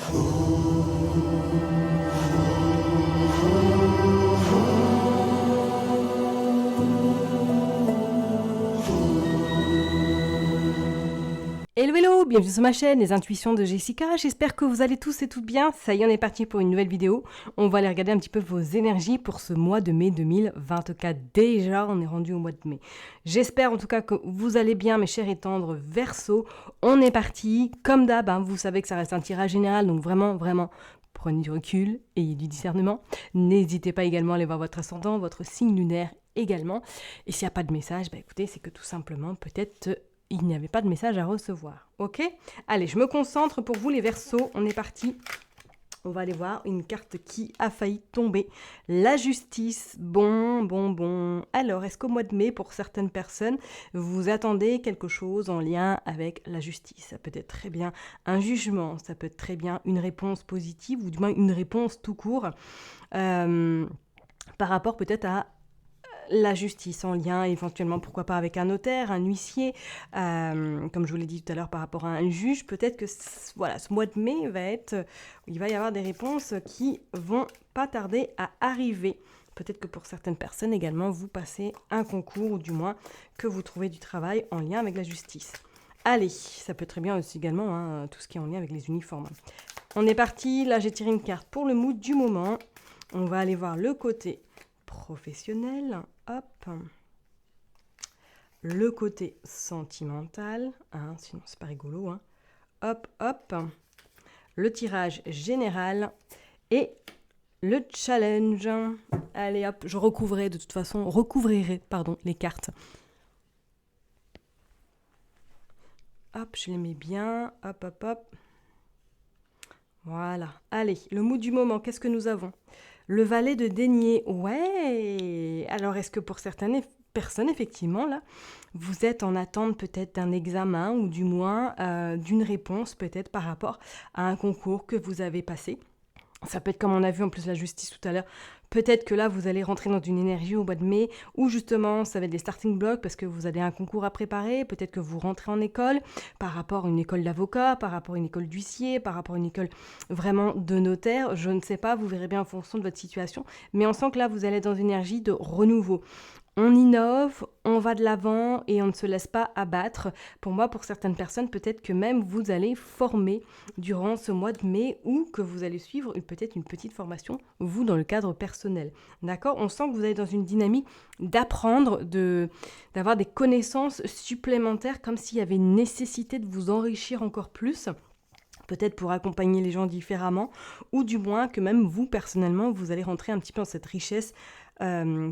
Hello hello, bienvenue sur ma chaîne, les intuitions de Jessica, j'espère que vous allez tous et toutes bien, ça y est on est parti pour une nouvelle vidéo, on va aller regarder un petit peu vos énergies pour ce mois de mai 2024, déjà on est rendu au mois de mai. J'espère en tout cas que vous allez bien mes chers et tendres Verseaux, on est parti, comme d'hab, hein, vous savez que ça reste un tirage général, donc vraiment prenez du recul, ayez du discernement, n'hésitez pas également à aller voir votre ascendant, votre signe lunaire également, et s'il n'y a pas de message, bah écoutez c'est que tout simplement peut-être il n'y avait pas de message à recevoir. Ok? Allez, je me concentre pour vous les Verseaux. On est parti. On va aller voir une carte qui a failli tomber. La justice. Bon. Alors, est-ce qu'au mois de mai, pour certaines personnes, vous attendez quelque chose en lien avec la justice? Ça peut être très bien un jugement, ça peut être très bien une réponse positive, ou du moins une réponse tout court, par rapport peut-être à la justice en lien éventuellement, pourquoi pas avec un notaire, un huissier, comme je vous l'ai dit tout à l'heure par rapport à un juge, peut-être que voilà, ce mois de mai il va y avoir des réponses qui vont pas tarder à arriver. Peut-être que pour certaines personnes également, vous passez un concours ou du moins que vous trouvez du travail en lien avec la justice. Allez, ça peut très bien aussi également, hein, tout ce qui est en lien avec les uniformes. On est parti, là j'ai tiré une carte pour le mood du moment. On va aller voir le côté professionnel, hop, le côté sentimental, hein, sinon c'est pas rigolo, hein. Hop, le tirage général et le challenge. Allez hop, je recouvrirai les cartes. Hop, je les mets bien, hop. Voilà, allez, le mood du moment, qu'est-ce que nous avons ? Le valet de denier, ouais. Alors, est-ce que pour certaines personnes, effectivement, là, vous êtes en attente peut-être d'un examen ou du moins d'une réponse peut-être par rapport à un concours que vous avez passé ? Ça peut être comme on a vu en plus la justice tout à l'heure. Peut-être que là, vous allez rentrer dans une énergie au mois de mai où justement, ça va être des starting blocks parce que vous avez un concours à préparer. Peut-être que vous rentrez en école par rapport à une école d'avocat, par rapport à une école d'huissier, par rapport à une école vraiment de notaire. Je ne sais pas, vous verrez bien en fonction de votre situation. Mais on sent que là, vous allez être dans une énergie de renouveau. On innove, on va de l'avant et on ne se laisse pas abattre. Pour moi, pour certaines personnes, peut-être que même vous allez former durant ce mois de mai ou que vous allez suivre peut-être une petite formation, vous, dans le cadre personnel. D'accord ? On sent que vous êtes dans une dynamique d'apprendre, d'avoir des connaissances supplémentaires, comme s'il y avait une nécessité de vous enrichir encore plus. Peut-être pour accompagner les gens différemment, ou du moins que même vous, personnellement, vous allez rentrer un petit peu dans cette richesse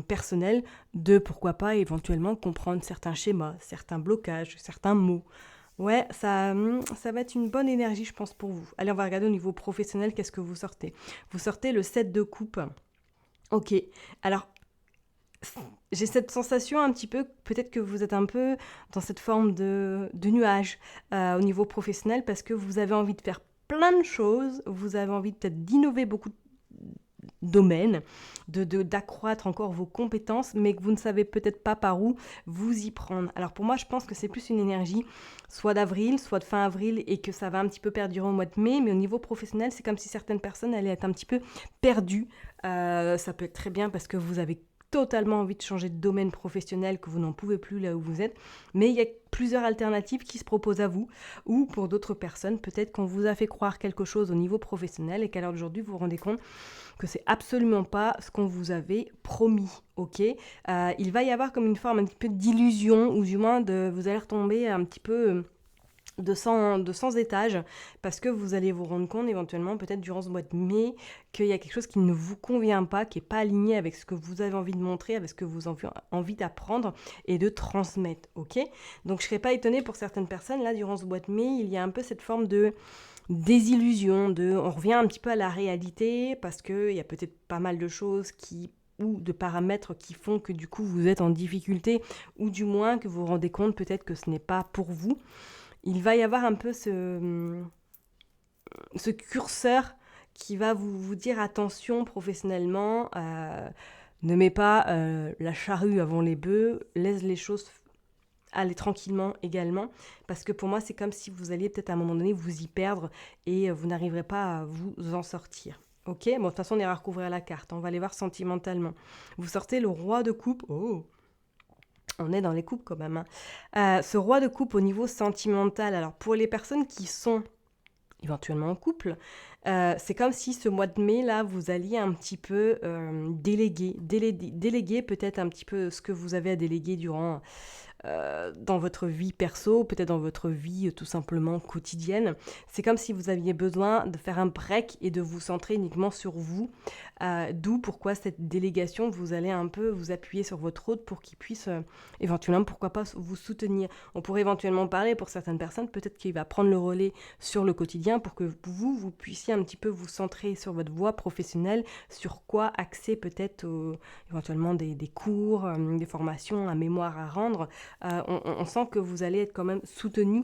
personnelle de, pourquoi pas, éventuellement comprendre certains schémas, certains blocages, certains mots. Ouais, ça va être une bonne énergie, je pense, pour vous. Allez, on va regarder au niveau professionnel, qu'est-ce que vous sortez. Vous sortez le 7 de coupe. Ok, alors, j'ai cette sensation un petit peu, peut-être que vous êtes un peu dans cette forme de nuage au niveau professionnel parce que vous avez envie de faire plein de choses, vous avez envie peut-être d'innover beaucoup de domaines, d'accroître encore vos compétences, mais que vous ne savez peut-être pas par où vous y prendre. Alors pour moi, je pense que c'est plus une énergie soit d'avril, soit de fin avril et que ça va un petit peu perdurer au mois de mai, mais au niveau professionnel, c'est comme si certaines personnes allaient être un petit peu perdues. Ça peut être très bien parce que vous avez totalement envie de changer de domaine professionnel, que vous n'en pouvez plus là où vous êtes, mais il y a plusieurs alternatives qui se proposent à vous, ou pour d'autres personnes, peut-être qu'on vous a fait croire quelque chose au niveau professionnel et qu'à l'heure d'aujourd'hui, vous vous rendez compte que c'est absolument pas ce qu'on vous avait promis, ok ? Il va y avoir comme une forme un petit peu d'illusion, ou du moins vous allez retomber un petit peu de 100 étages, parce que vous allez vous rendre compte éventuellement, peut-être durant ce mois de mai, qu'il y a quelque chose qui ne vous convient pas, qui n'est pas aligné avec ce que vous avez envie de montrer, avec ce que vous avez envie d'apprendre et de transmettre, ok ? Donc je ne serais pas étonnée pour certaines personnes, là, durant ce mois de mai, il y a un peu cette forme de désillusion, on revient un petit peu à la réalité, parce qu'il y a peut-être pas mal de choses ou de paramètres qui font que du coup vous êtes en difficulté, ou du moins que vous vous rendez compte peut-être que ce n'est pas pour vous. Il va y avoir un peu ce curseur qui va vous dire attention professionnellement, ne mets pas la charrue avant les bœufs, laisse les choses aller tranquillement également, parce que pour moi, c'est comme si vous alliez peut-être à un moment donné vous y perdre et vous n'arriverez pas à vous en sortir. Ok, bon, de toute façon, on ira recouvrir la carte. On va aller voir sentimentalement. Vous sortez le roi de coupe. Oh, on est dans les coupes quand même, hein. Ce roi de coupe au niveau sentimental, alors pour les personnes qui sont éventuellement en couple, c'est comme si ce mois de mai, là, vous alliez un petit peu déléguer peut-être un petit peu ce que vous avez à déléguer dans votre vie perso, peut-être dans votre vie tout simplement quotidienne. C'est comme si vous aviez besoin de faire un break et de vous centrer uniquement sur vous. D'où pourquoi cette délégation, vous allez un peu vous appuyer sur votre hôte pour qu'il puisse éventuellement, pourquoi pas, vous soutenir. On pourrait éventuellement parler pour certaines personnes, peut-être qu'il va prendre le relais sur le quotidien pour que vous puissiez un petit peu vous centrer sur votre voie professionnelle, sur quoi axer peut-être éventuellement des cours, des formations, un mémoire à rendre. On sent que vous allez être quand même soutenu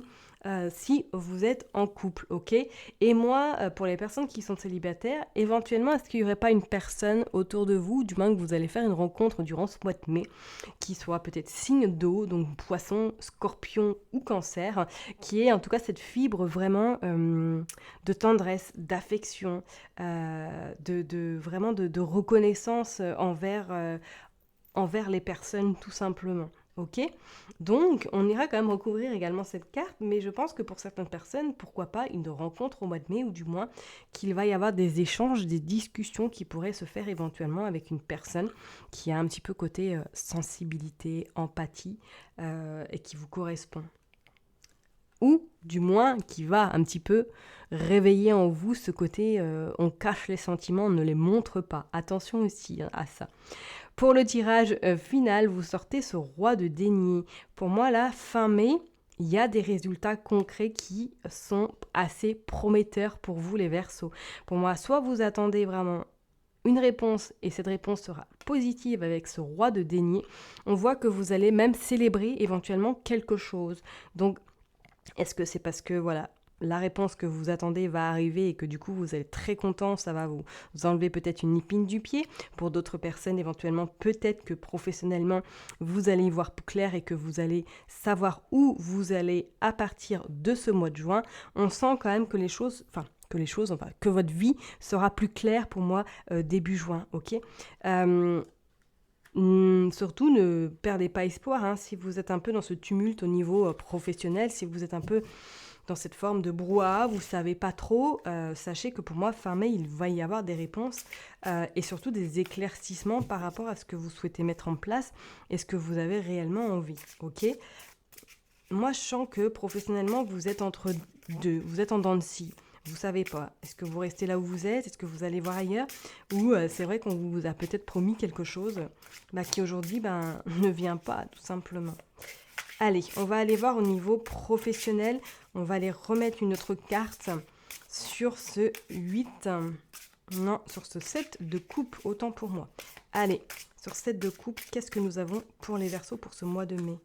si vous êtes en couple, ok? Et moi, pour les personnes qui sont célibataires, éventuellement, est-ce qu'il n'y aurait pas une personne autour de vous, du moins que vous allez faire une rencontre durant ce mois de mai, qui soit peut-être signe d'eau, donc poisson, scorpion ou cancer, qui est en tout cas cette fibre vraiment de tendresse, d'affection, vraiment de reconnaissance envers les personnes tout simplement. Ok, donc on ira quand même recouvrir également cette carte, mais je pense que pour certaines personnes, pourquoi pas une rencontre au mois de mai, ou du moins qu'il va y avoir des échanges, des discussions qui pourraient se faire éventuellement avec une personne qui a un petit peu côté sensibilité, empathie et qui vous correspond. Ou du moins qui va un petit peu réveiller en vous ce côté on cache les sentiments, on ne les montre pas. Attention aussi à ça. Pour le tirage final, vous sortez ce roi de denier. Pour moi, là, fin mai, il y a des résultats concrets qui sont assez prometteurs pour vous, les Verseaux. Pour moi, soit vous attendez vraiment une réponse et cette réponse sera positive avec ce roi de denier. On voit que vous allez même célébrer éventuellement quelque chose. Donc, est-ce que c'est parce que, voilà, la réponse que vous attendez va arriver et que du coup vous êtes très content, ça va vous enlever peut-être une épine du pied. Pour d'autres personnes, éventuellement, peut-être que professionnellement, vous allez y voir plus clair et que vous allez savoir où vous allez à partir de ce mois de juin. On sent quand même que que votre vie sera plus claire pour moi début juin, ok. Surtout, ne perdez pas espoir, hein, si vous êtes un peu dans ce tumulte au niveau professionnel, si vous êtes un peu dans cette forme de brouhaha, vous ne savez pas trop, sachez que pour moi, fin mai, il va y avoir des réponses et surtout des éclaircissements par rapport à ce que vous souhaitez mettre en place et ce que vous avez réellement envie, ok? Moi, je sens que professionnellement, vous êtes entre deux, vous êtes en dents de scie. Vous savez pas, est-ce que vous restez là où vous êtes, est-ce que vous allez voir ailleurs, ou c'est vrai qu'on vous a peut-être promis quelque chose qui aujourd'hui ne vient pas, tout simplement. Allez, on va aller voir au niveau professionnel. On va aller remettre une autre carte sur ce 8. Non, sur ce 7 de coupe, autant pour moi. Allez, sur 7 de coupe, qu'est-ce que nous avons pour les Verseaux pour ce mois de mai?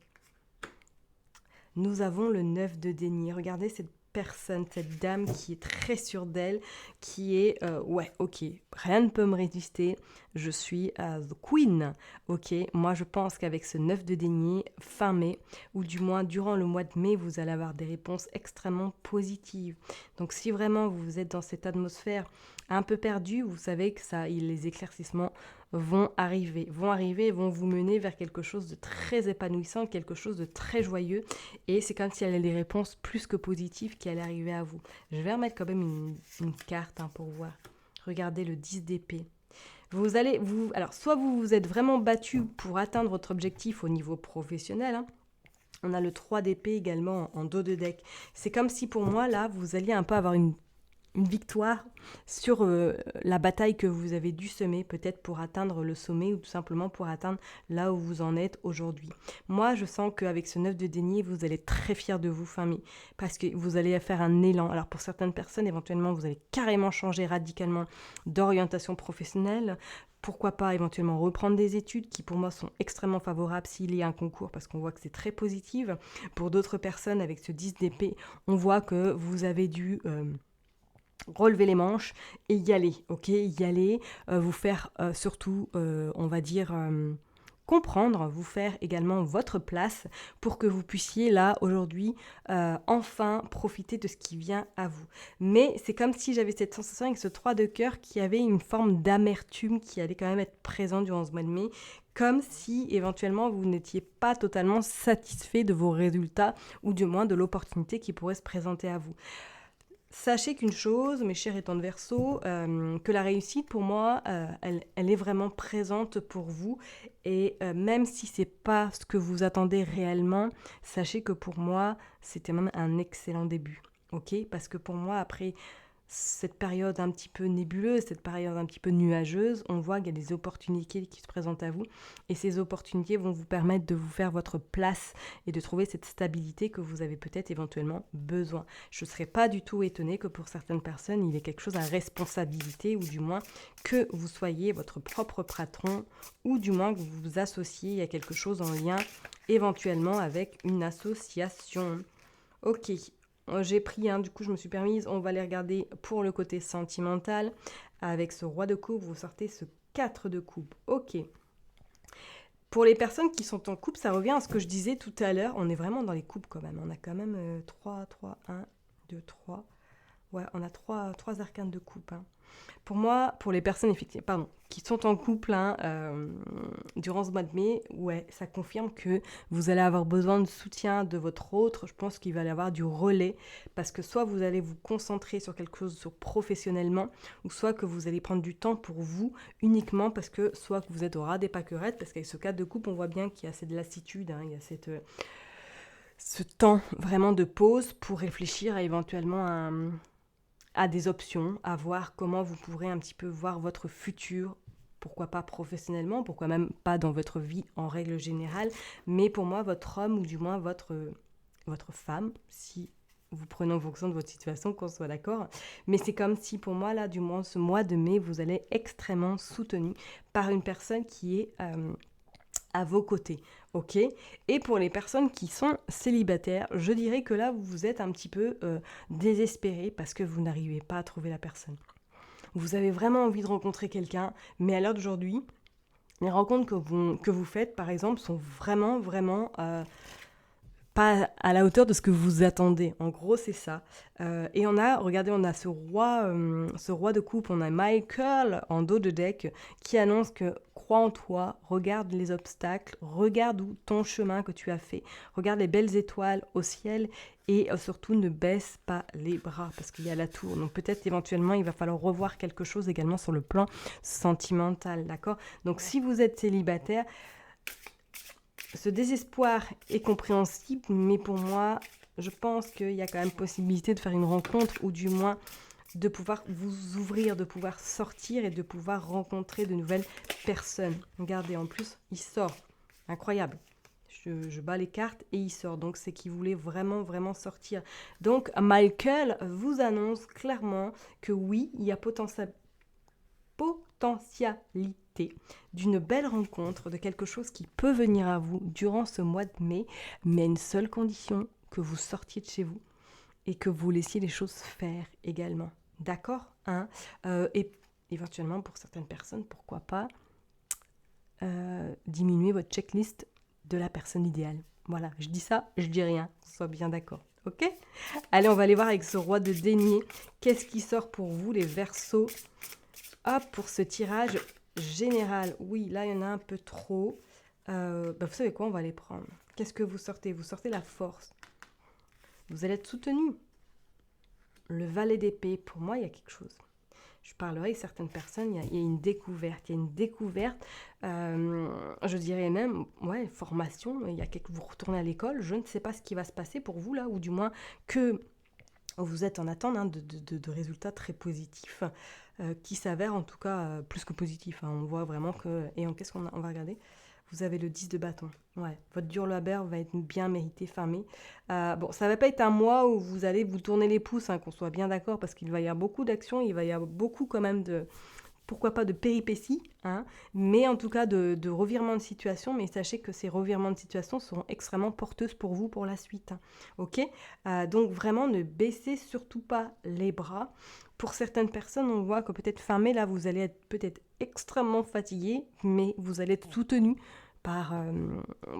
Nous avons le 9 de denier. Regardez cette personne, cette dame qui est très sûre d'elle, qui est ouais, ok, rien ne peut me résister, je suis the queen, ok. Moi je pense qu'avec ce 9 de denier, fin mai, ou du moins durant le mois de mai, vous allez avoir des réponses extrêmement positives. Donc si vraiment vous êtes dans cette atmosphère un peu perdue, vous savez que les éclaircissements vont arriver et vont vous mener vers quelque chose de très épanouissant, quelque chose de très joyeux. Et c'est comme s'il y avait des réponses plus que positives qui allaient arriver à vous. Je vais remettre quand même une carte pour voir. Regardez le 10 d'épée. Alors, soit vous vous êtes vraiment battu pour atteindre votre objectif au niveau professionnel, hein. On a le 3 d'épée également en dos de deck. C'est comme si pour moi, là, vous alliez un peu avoir une victoire sur la bataille que vous avez dû semer, peut-être pour atteindre le sommet ou tout simplement pour atteindre là où vous en êtes aujourd'hui. Moi, je sens qu'avec ce 9 de denier, vous allez être très fiers de vous, famille, parce que vous allez faire un élan. Alors pour certaines personnes, éventuellement, vous allez carrément changer radicalement d'orientation professionnelle. Pourquoi pas éventuellement reprendre des études qui pour moi sont extrêmement favorables s'il y a un concours parce qu'on voit que c'est très positif. Pour d'autres personnes, avec ce 10 d'épée, on voit que vous avez dû relever les manches et y aller, ok, y aller, vous faire surtout, on va dire, comprendre, vous faire également votre place pour que vous puissiez là aujourd'hui enfin profiter de ce qui vient à vous. Mais c'est comme si j'avais cette sensation avec ce 3 de cœur qui avait une forme d'amertume qui allait quand même être présente durant ce mois de mai, comme si éventuellement vous n'étiez pas totalement satisfait de vos résultats ou du moins de l'opportunité qui pourrait se présenter à vous. Sachez qu'une chose, mes chers étant de Verseau, que la réussite pour moi, elle est vraiment présente pour vous et même si c'est pas ce que vous attendez réellement, sachez que pour moi, c'était même un excellent début, ok? Parce que pour moi, après cette période un petit peu nébuleuse, cette période un petit peu nuageuse, on voit qu'il y a des opportunités qui se présentent à vous et ces opportunités vont vous permettre de vous faire votre place et de trouver cette stabilité que vous avez peut-être éventuellement besoin. Je ne serais pas du tout étonnée que pour certaines personnes, il y ait quelque chose à responsabilité ou du moins que vous soyez votre propre patron ou du moins que vous vous associez à quelque chose en lien éventuellement avec une association. Ok, j'ai pris, du coup je me suis permise, on va les regarder pour le côté sentimental. Avec ce roi de coupe, vous sortez ce 4 de coupe. Ok. Pour les personnes qui sont en couple, ça revient à ce que je disais tout à l'heure. On est vraiment dans les couples quand même. On a quand même 3, 1, 2, 3. Ouais, on a 3 arcanes de coupe. Pour moi, pour les personnes qui sont en couple durant ce mois de mai, ouais, ça confirme que vous allez avoir besoin de soutien de votre autre. Je pense qu'il va y avoir du relais parce que soit vous allez vous concentrer sur quelque chose professionnellement ou soit que vous allez prendre du temps pour vous uniquement parce que soit que vous êtes au ras des pâquerettes parce qu'avec ce cadre de couple, on voit bien qu'il y a cette lassitude, il y a ce temps vraiment de pause pour réfléchir à éventuellement à des options, à voir comment vous pourrez un petit peu voir votre futur, pourquoi pas professionnellement, pourquoi même pas dans votre vie en règle générale, mais pour moi, votre homme ou du moins votre femme, si vous prenez en fonction de votre situation, qu'on soit d'accord, mais c'est comme si pour moi, là, du moins ce mois de mai, vous allez être extrêmement soutenu par une personne qui est à vos côtés, ok? Et pour les personnes qui sont célibataires, je dirais que là, vous êtes un petit peu désespérés parce que vous n'arrivez pas à trouver la personne. Vous avez vraiment envie de rencontrer quelqu'un, mais à l'heure d'aujourd'hui, les rencontres que vous faites, par exemple, sont vraiment, vraiment pas à la hauteur de ce que vous attendez. En gros, c'est ça. Et regardez, on a ce roi de coupe, on a Michael en dos de deck qui annonce que crois en toi, regarde les obstacles, regarde où ton chemin que tu as fait, regarde les belles étoiles au ciel et surtout ne baisse pas les bras parce qu'il y a la tour. Donc peut-être éventuellement il va falloir revoir quelque chose également sur le plan sentimental, d'accord? Donc si vous êtes célibataire, ce désespoir est compréhensible, mais pour moi, je pense qu'il y a quand même possibilité de faire une rencontre ou du moins de pouvoir vous ouvrir, de pouvoir sortir et de pouvoir rencontrer de nouvelles personnes. Regardez, en plus, il sort. Incroyable. Je bats les cartes et il sort. Donc, c'est qu'il voulait vraiment, vraiment sortir. Donc, Michael vous annonce clairement que oui, il y a potentialité d'une belle rencontre, de quelque chose qui peut venir à vous durant ce mois de mai, mais à une seule condition, que vous sortiez de chez vous et que vous laissiez les choses faire également. D'accord, et éventuellement, pour certaines personnes, pourquoi pas diminuer votre checklist de la personne idéale. Voilà, je dis ça, je dis rien, sois bien d'accord. Ok? Allez, on va aller voir avec ce roi de denier. Qu'est-ce qui sort pour vous, les Verseaux? Hop, pour ce tirage général. Oui, là, il y en a un peu trop. Vous savez quoi, on va les prendre. Qu'est-ce que vous sortez? Vous sortez la force. Vous allez être soutenu. Le valet d'épée, pour moi, il y a quelque chose. Je parlerai avec certaines personnes, il y a une découverte. Il y a une découverte, je dirais même, formation. Vous retournez à l'école, je ne sais pas ce qui va se passer pour vous, là, ou du moins que vous êtes en attente de résultats très positifs, qui s'avèrent en tout cas plus que positifs. On voit vraiment que... Et qu'est-ce qu'on va regarder? Vous avez le 10 de bâton. Ouais, votre dur labeur va être bien mérité, fermé. Ça va pas être un mois où vous allez vous tourner les pouces, qu'on soit bien d'accord, parce qu'il va y avoir beaucoup d'actions, il va y avoir beaucoup quand même de... Pourquoi pas de péripéties, mais en tout cas de revirements de situation, mais sachez que ces revirements de situation seront extrêmement porteuses pour vous pour la suite. Ok, donc vraiment ne baissez surtout pas les bras. Pour certaines personnes, on voit que peut-être fermé, là, vous allez être peut-être extrêmement fatigué, mais vous allez être soutenu par,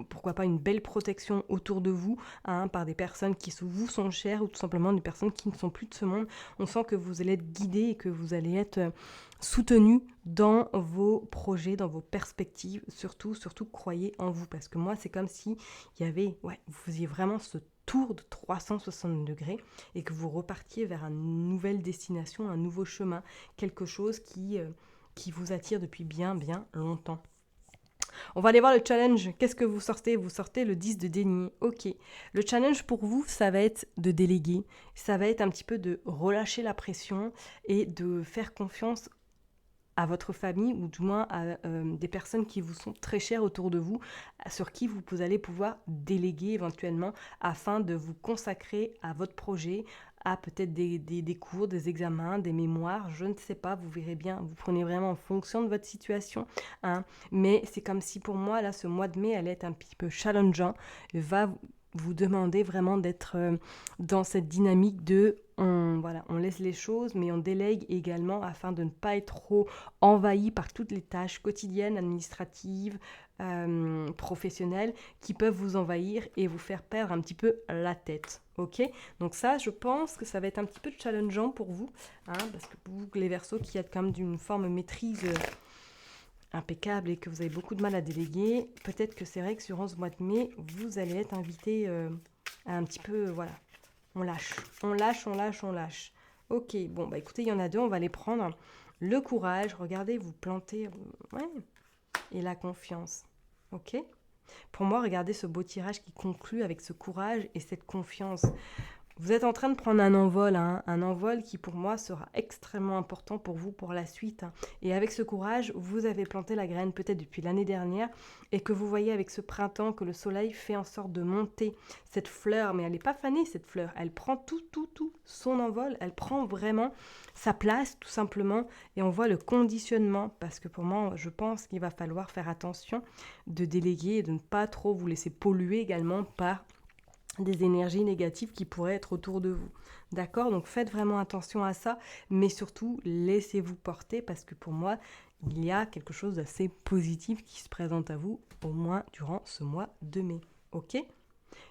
pourquoi pas, une belle protection autour de vous, hein, par des personnes qui vous sont chères ou tout simplement des personnes qui ne sont plus de ce monde. On sent que vous allez être guidé et que vous allez être soutenu dans vos projets, dans vos perspectives. Surtout, croyez en vous parce que moi, c'est comme si il y avait, vous faisiez vraiment ce tour de 360 degrés et que vous repartiez vers une nouvelle destination, un nouveau chemin, quelque chose qui vous attire depuis bien longtemps. On va aller voir le challenge. Qu'est-ce que vous sortez? Vous sortez le 10 de déni. Ok. Le challenge pour vous, ça va être de déléguer. Ça va être un petit peu de relâcher la pression et de faire confiance à votre famille ou du moins à des personnes qui vous sont très chères autour de vous, sur qui vous allez pouvoir déléguer éventuellement afin de vous consacrer à votre projet, à peut-être des cours, des examens, des mémoires, je ne sais pas, vous verrez bien, vous prenez vraiment en fonction de votre situation, hein. Mais c'est comme si pour moi, là, ce mois de mai allait être un petit peu challengeant, va vous demander vraiment d'être dans cette dynamique de on laisse les choses, mais on délègue également afin de ne pas être trop envahi par toutes les tâches quotidiennes, administratives, professionnelles, qui peuvent vous envahir et vous faire perdre un petit peu la tête. Ok, donc ça, je pense que ça va être un petit peu challengeant pour vous, hein, parce que pour vous, les Verseaux qui êtes quand même d'une forme maîtrise impeccable et que vous avez beaucoup de mal à déléguer, peut-être que c'est vrai que sur ce mois de mai, vous allez être invité à un petit peu, on lâche. Ok, bon, bah écoutez, il y en a deux, on va les prendre. Le courage, regardez, vous plantez, et la confiance, ok. Pour moi, regardez ce beau tirage qui conclut avec ce courage et cette confiance. Vous êtes en train de prendre un envol, hein, un envol qui pour moi sera extrêmement important pour vous pour la suite. Hein. Et avec ce courage, vous avez planté la graine peut-être depuis l'année dernière et que vous voyez avec ce printemps que le soleil fait en sorte de monter cette fleur. Mais elle n'est pas fanée cette fleur, elle prend tout son envol, elle prend vraiment sa place tout simplement et on voit le conditionnement parce que pour moi, je pense qu'il va falloir faire attention de déléguer et de ne pas trop vous laisser polluer également par des énergies négatives qui pourraient être autour de vous. D'accord? Donc faites vraiment attention à ça, mais surtout laissez-vous porter parce que pour moi, il y a quelque chose d'assez positif qui se présente à vous, au moins durant ce mois de mai. Ok?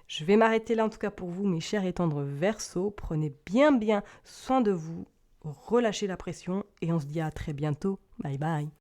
Je vais m'arrêter là en tout cas pour vous, mes chers et tendres Verseaux. Prenez bien soin de vous, relâchez la pression et on se dit à très bientôt. Bye bye.